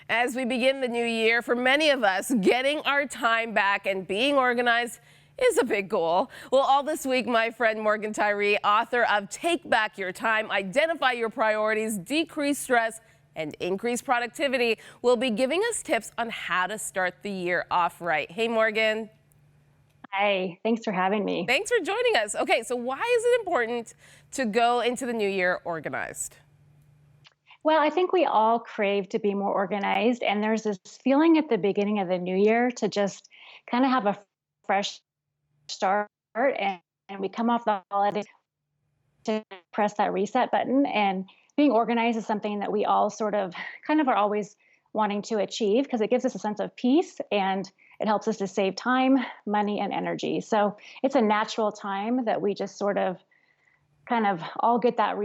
As we begin the new year, for many of us, getting our time back and being organized is a big goal. Well, all this week, my friend Morgan TYREE, author of Take Back Your Time, Identify Your Priorities, Decrease Stress, and Increase Productivity, will be giving us tips on how to start the year off right. Hey, Morgan. Hi, thanks for having me. Thanks for joining us. Okay, so why is it important to go into the new year organized? Well, I think we all crave to be more organized, and there's this feeling at the beginning of the new year to just kind of have a fresh start, and we come off the holidays to press that reset button. And being organized is something that we all sort of kind of are always wanting to achieve because it gives us a sense of peace and it helps us to save time, money, and energy. So it's a natural time that we just sort of kind of all get that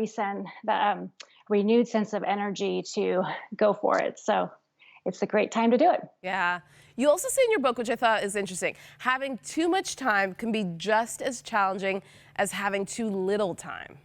renewed sense of energy to go for it. So it's a great time to do it. Yeah. You also say in your book, which I thought is interesting, having too much time can be just as challenging as having too little time.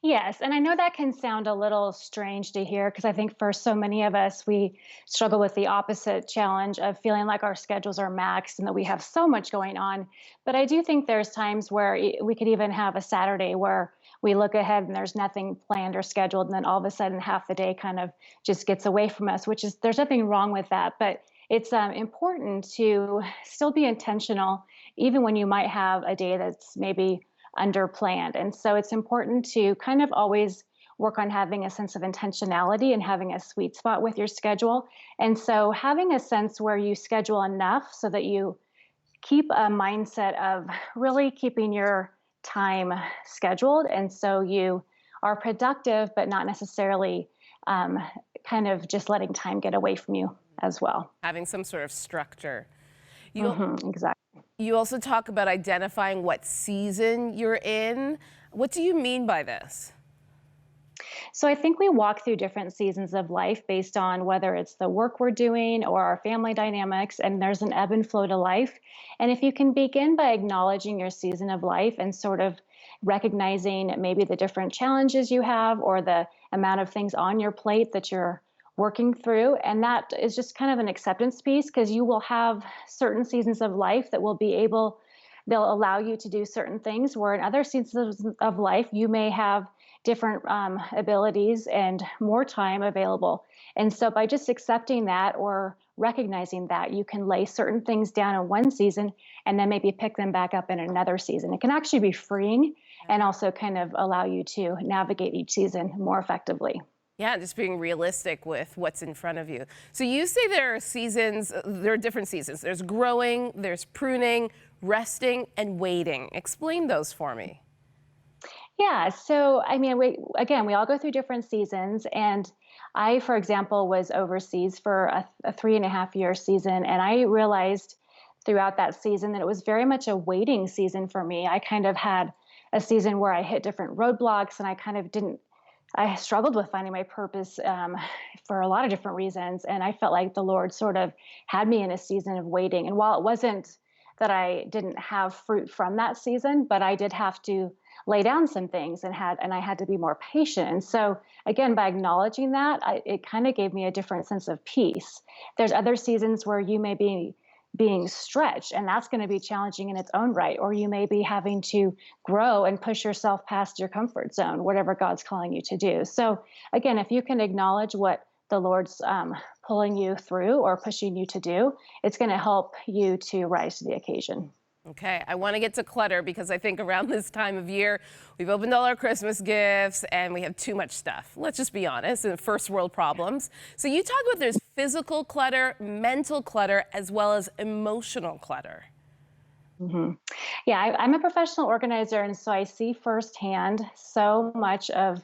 Yes, and I know that can sound a little strange to hear because I think for so many of us, we struggle with the opposite challenge of feeling like our schedules are maxed and that we have so much going on. But I do think there's times where we could even have a Saturday where we look ahead and there's nothing planned or scheduled, and then all of a sudden half the day kind of just gets away from us, which is there's nothing wrong with that. But it's important to still be intentional, even when you might have a day that's maybe underplanned. And so it's important to kind of always work on having a sense of intentionality and having a sweet spot with your schedule. And so having a sense where you schedule enough so that you keep a mindset of really keeping your time scheduled. And so you are productive, but not necessarily um, kind of just letting time get away from you as well. Having some sort of structure. You, Exactly. you also talk about identifying what season you're in. What do you mean by this? So I think we walk through different seasons of life based on whether it's the work we're doing or our family dynamics, and there's an ebb and flow to life. And if you can begin by acknowledging your season of life and sort of recognizing maybe the different challenges you have or the amount of things on your plate that you're working through, and that is just kind of an acceptance piece because you will have certain seasons of life that will be able they'll allow you to do certain things where in other seasons of life you may have different abilities and more time available. And so by just accepting that or recognizing that, you can lay certain things down in one season and then maybe pick them back up in another season. It can actually be freeing and also kind of allow you to navigate each season more effectively. Yeah, just being realistic with what's in front of you. So you say there are seasons, there are different seasons. There's growing, there's pruning, resting, and waiting. Explain those for me. Yeah, so I mean, we all go through different seasons, and I, for example, was overseas for a 3.5 year season, and I realized throughout that season that it was very much a waiting season for me. I kind of had a season where I hit different roadblocks, and I kind of didn't. I struggled with finding my purpose for a lot of different reasons, and I felt like the Lord sort of had me in a season of waiting. And while it wasn't that I didn't have fruit from that season, but I did have to lay down some things and I had to be more patient. And so again, by acknowledging that, it kind of gave me a different sense of peace. There's other seasons where you may be being stretched, and that's going to be challenging in its own right, or you may be having to grow and push yourself past your comfort zone, whatever God's calling you to do. So again, if you can acknowledge what the Lord's pulling you through or pushing you to do, it's going to help you to rise to the occasion. Okay, I want to get to clutter because I think around this time of year, we've opened all our Christmas gifts and we have too much stuff. Let's just be honest, and first world problems. So you talk about there's physical clutter, mental clutter, as well as emotional clutter. hmm Yeah, I'm a professional organizer, and so I see firsthand so much of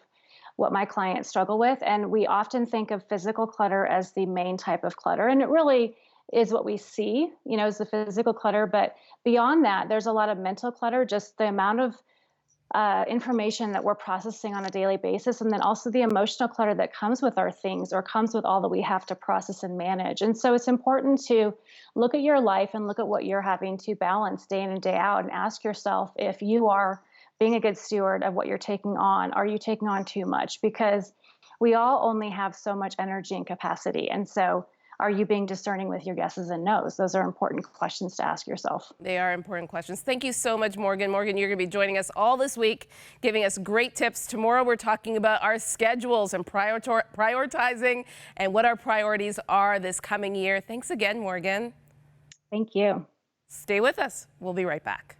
what my clients struggle with. And we often think of physical clutter as the main type of clutter, and it really is what we see, is the physical clutter. But beyond that, there's a lot of mental clutter, just the amount of information that we're processing on a daily basis, and then also the emotional clutter that comes with our things or comes with all that we have to process and manage. And so it's important to look at your life and look at what you're having to balance day in and day out and ask yourself if you are being a good steward of what you're taking on. Are you taking on too much? Because we all only have so much energy and capacity. And so, are you being discerning with your yeses and nos? Those are important questions to ask yourself. They are important questions. Thank you so much, Morgan. Morgan, you're going to be joining us all this week, giving us great tips. Tomorrow, we're talking about our schedules and prioritizing and what our priorities are this coming year. Thanks again, Morgan. Thank you. Stay with us. We'll be right back.